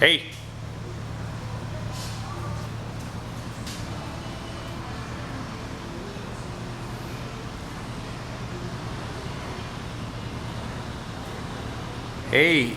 Hey. Hey,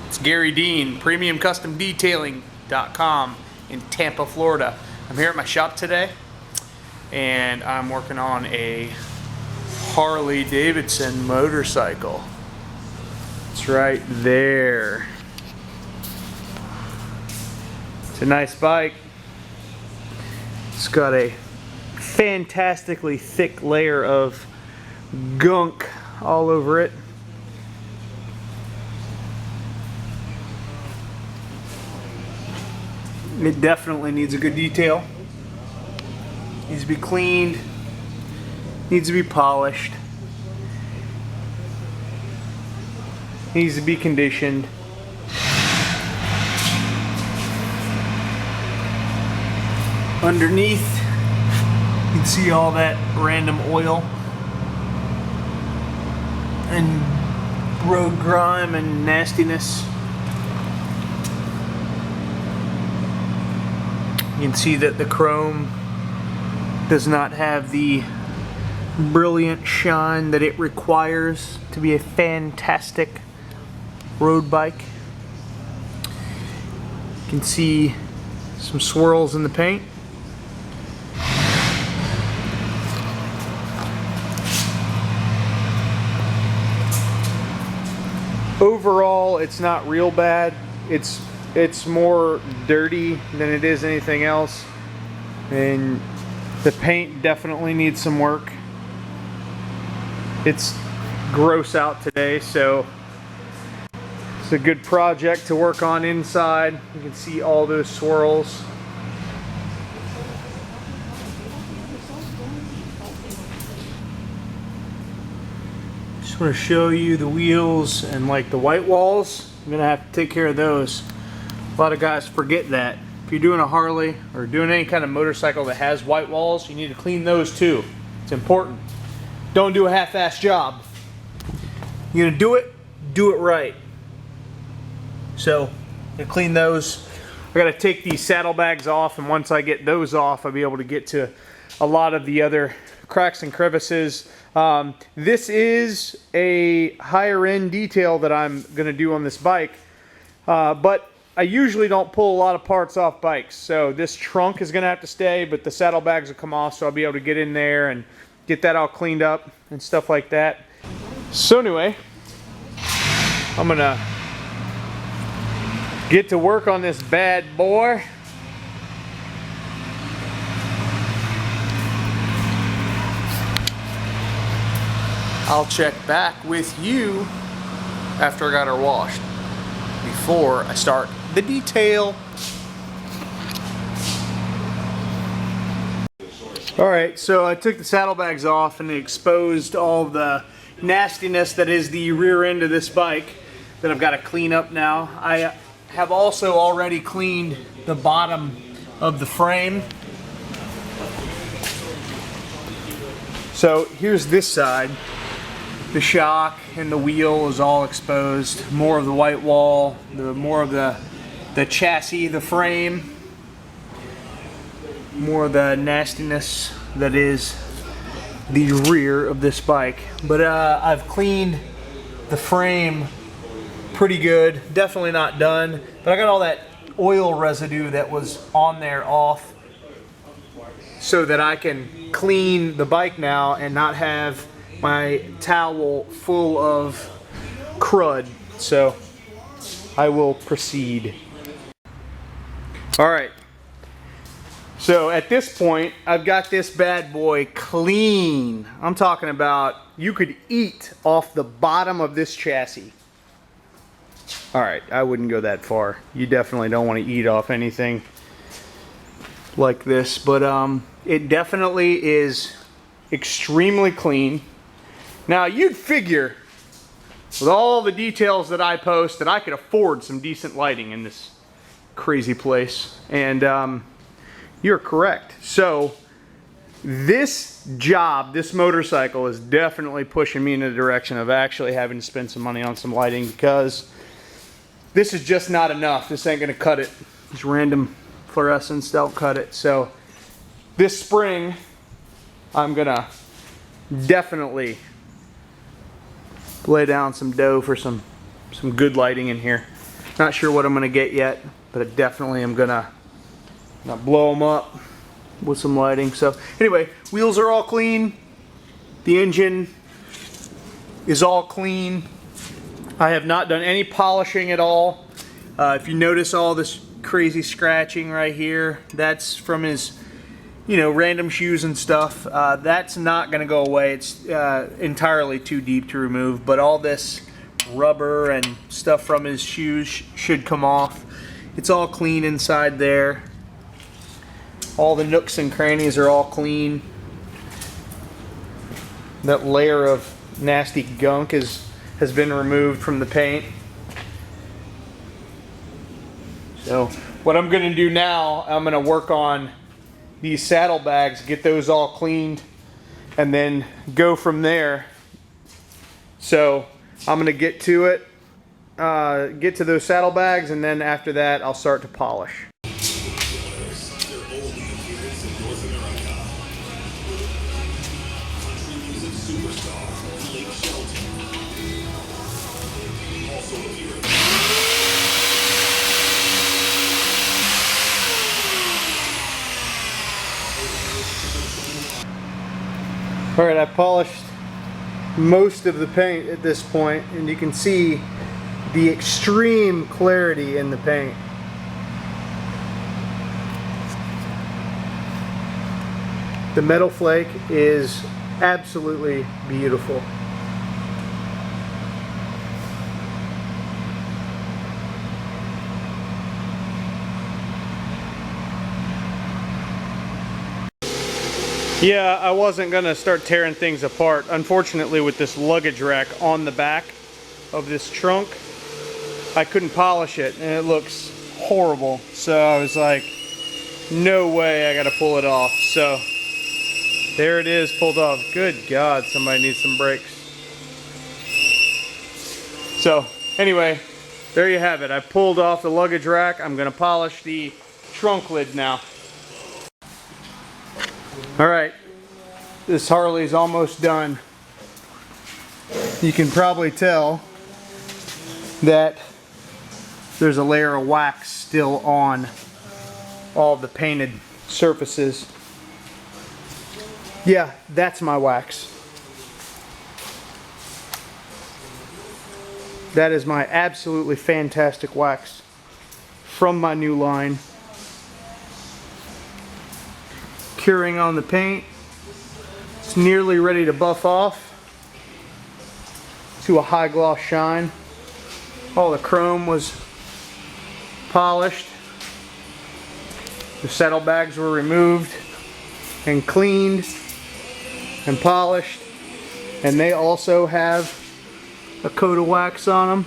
it's Gary Dean, PremiumCustomDetailing.com in Tampa, Florida. I'm here at my shop today, and I'm working on a Harley Davidson motorcycle. It's right there. It's a nice bike. It's got a fantastically thick layer of gunk all over it. It definitely needs a good detail. Needs to be cleaned. Needs to be polished. Needs to be conditioned. Underneath, you can see all that random oil and road grime and nastiness. You can see that the chrome does not have the brilliant shine that it requires to be a fantastic road bike. You can see some swirls in the paint. Overall, it's not real bad. It's more dirty than it is anything else, and the paint definitely needs some work. It's gross out today, so it's a good project to work on inside. You can see all those swirls. Just want to show you the wheels and like the white walls. I'm gonna have to take care of those. A lot of guys forget that. If you're doing a Harley or doing any kind of motorcycle that has white walls, you need to clean those too. It's important. Don't do a half-assed job. You're gonna do it right. So, you clean those. I gotta take these saddlebags off, and once I get those off, I'll be able to get to a lot of the other cracks and crevices. This is a higher end detail that I'm gonna do on this bike, but I usually don't pull a lot of parts off bikes, so this trunk is gonna have to stay, but the saddlebags will come off, so I'll be able to get in there and get that all cleaned up and stuff like that. So anyway, I'm gonna get to work on this bad boy. I'll check back with you after I got her washed, before I start the detail. Alright, so I took the saddlebags off and exposed all the nastiness that is the rear end of this bike that I've got to clean up now. I have also already cleaned the bottom of the frame. So here's this side. The shock and the wheel is all exposed. More of the white wall, more of the chassis, the frame, more of the nastiness that is the rear of this bike. But I've cleaned the frame pretty good. Definitely not done, but I got all that oil residue that was on there off, so that I can clean the bike now and not have my towel full of crud. So I will proceed. Alright, so at this point I've got this bad boy clean. I'm talking about you could eat off the bottom of this chassis. Alright, I wouldn't go that far. You definitely don't want to eat off anything like this, but it definitely is extremely clean. Now you'd figure, with all the details that I post, that I could afford some decent lighting in this crazy place, and you're correct. So this job, this motorcycle, is definitely pushing me in the direction of actually having to spend some money on some lighting, because this is just not enough. This ain't gonna cut it. These random fluorescents don't cut it. So this spring, I'm gonna definitely lay down some dough for some good lighting in here. Not sure what I'm gonna get yet, but I definitely am gonna blow them up with some lighting. So anyway, wheels are all clean. The engine is all clean. I have not done any polishing at all. If you notice all this crazy scratching right here, that's from his, you know, random shoes and stuff. That's not gonna go away. It's entirely too deep to remove, but all this rubber and stuff from his shoes should come off. It's all clean inside there. All the nooks and crannies are all clean. That layer of nasty gunk has been removed from the paint. So what I'm gonna do now, I'm gonna work on these saddlebags, get those all cleaned, and then go from there. So I'm gonna get to it, get to those saddlebags, and then after that I'll start to polish. Alright, I polished most of the paint at this point, and you can see the extreme clarity in the paint. The metal flake is absolutely beautiful. Yeah, I wasn't gonna start tearing things apart. Unfortunately, with this luggage rack on the back of this trunk, I couldn't polish it and it looks horrible. So I was like, no way, I gotta pull it off. So there it is, pulled off. Good God, somebody needs some brakes. So anyway, there you have it. I pulled off the luggage rack. I'm gonna polish the trunk lid now. Alright, this Harley's almost done. You can probably tell that there's a layer of wax still on all the painted surfaces. Yeah, that's my wax. That is my absolutely fantastic wax from my new line. Curing on the paint. It's nearly ready to buff off to a high gloss shine. All the chrome was polished. The saddlebags were removed and cleaned and polished, and they also have a coat of wax on them.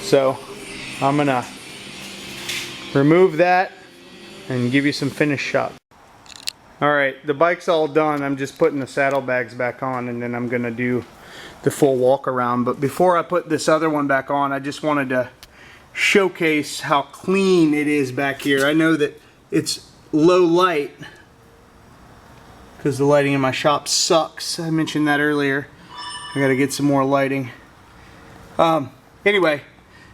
So I'm gonna remove that and give you some finished shot. Alright, the bike's all done. I'm just putting the saddlebags back on, and then I'm gonna do the full walk around. But before I put this other one back on, I just wanted to showcase how clean it is back here. I know that it's low light because the lighting in my shop sucks. I mentioned that earlier. I gotta get some more lighting. Anyway,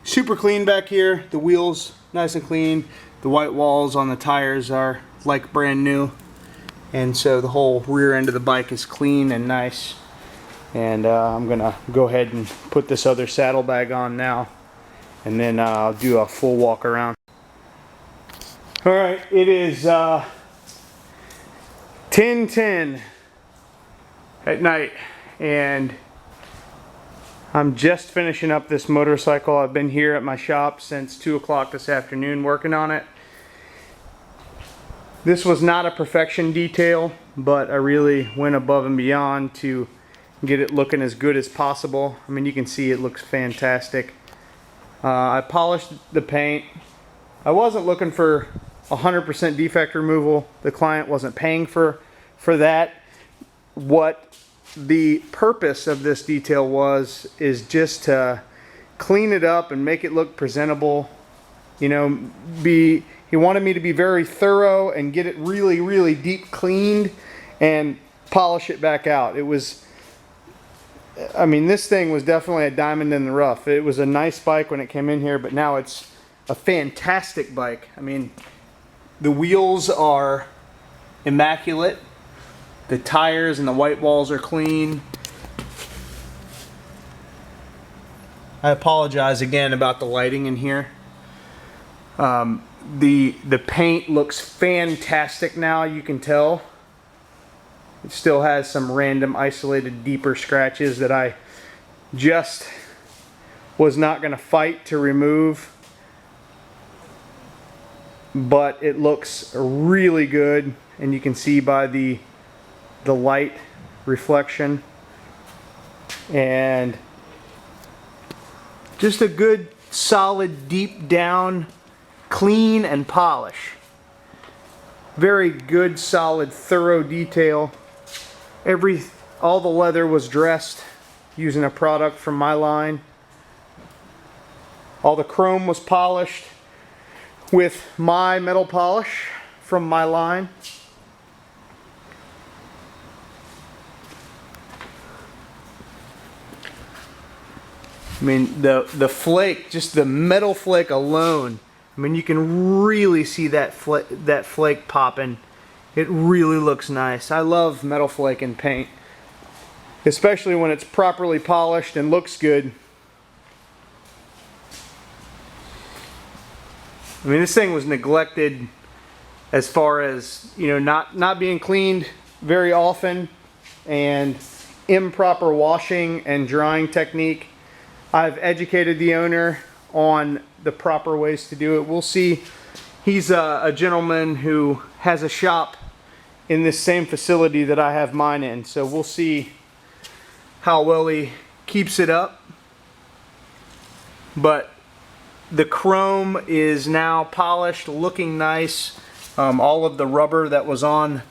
super clean back here. The wheels nice and clean. The white walls on the tires are like brand new, and so the whole rear end of the bike is clean and nice. And I'm gonna go ahead and put this other saddlebag on now, and then I'll do a full walk around. Alright, it is 10:10 at night, and I'm just finishing up this motorcycle. I've been here at my shop since 2 o'clock this afternoon working on it. This was not a perfection detail, but I really went above and beyond to get it looking as good as possible. I mean, you can see it looks fantastic. I polished the paint. I wasn't looking for 100% defect removal. The client wasn't paying for that. What the purpose of this detail is just to clean it up and make it look presentable. You know, he wanted me to be very thorough and get it really, really deep cleaned and polish it back out. It was, I mean, this thing was definitely a diamond in the rough. It was a nice bike when it came in here, but now it's a fantastic bike. I mean, the wheels are immaculate. The tires and the white walls are clean. I apologize again about the lighting in here. The paint looks fantastic now, you can tell. It still has some random isolated deeper scratches that I just was not going to fight to remove. But it looks really good, and you can see by the light reflection. And just a good, solid, deep down, clean and polish. Very good, solid, thorough detail. All the leather was dressed using a product from my line. All the chrome was polished with my metal polish from my line. I mean, the flake, just the metal flake alone, I mean, you can really see that flake popping. It really looks nice. I love metal flake in paint, especially when it's properly polished and looks good. I mean, this thing was neglected as far as, you know, not being cleaned very often and improper washing and drying technique. I've educated the owner on the proper ways to do it. We'll see. He's a gentleman who has a shop in this same facility that I have mine in, so we'll see how well he keeps it up. But the chrome is now polished, looking nice. All of the rubber that was on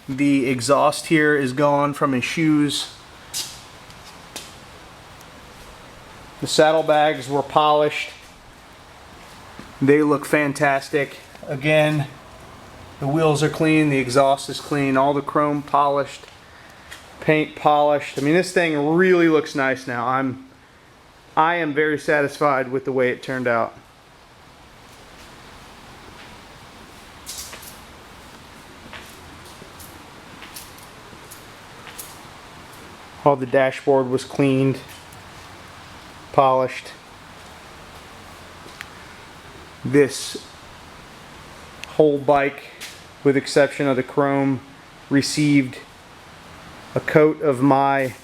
the exhaust here is gone from his shoes. The saddlebags were polished. They look fantastic. Again, the wheels are clean, the exhaust is clean, all the chrome polished, paint polished. I mean, this thing really looks nice now. I am very satisfied with the way it turned out. All the dashboard was cleaned, polished. This whole bike, with exception of the chrome, received a coat of my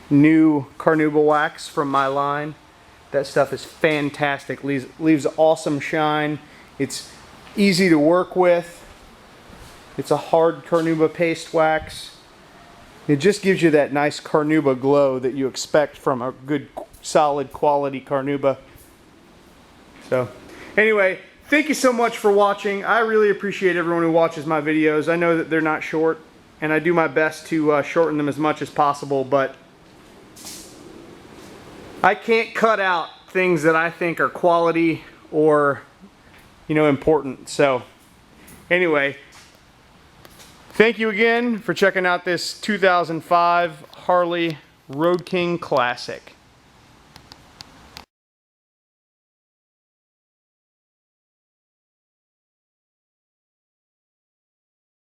new Carnauba wax from my line. That stuff is fantastic. Leaves awesome shine. It's easy to work with. It's a hard Carnauba paste wax. It just gives you that nice Carnauba glow that you expect from a good, solid quality Carnauba. So anyway, thank you so much for watching. I really appreciate everyone who watches my videos. I know that they're not short, and I do my best to shorten them as much as possible, but I can't cut out things that I think are quality or, you know, important. So anyway, thank you again for checking out this 2005 Harley Road King Classic.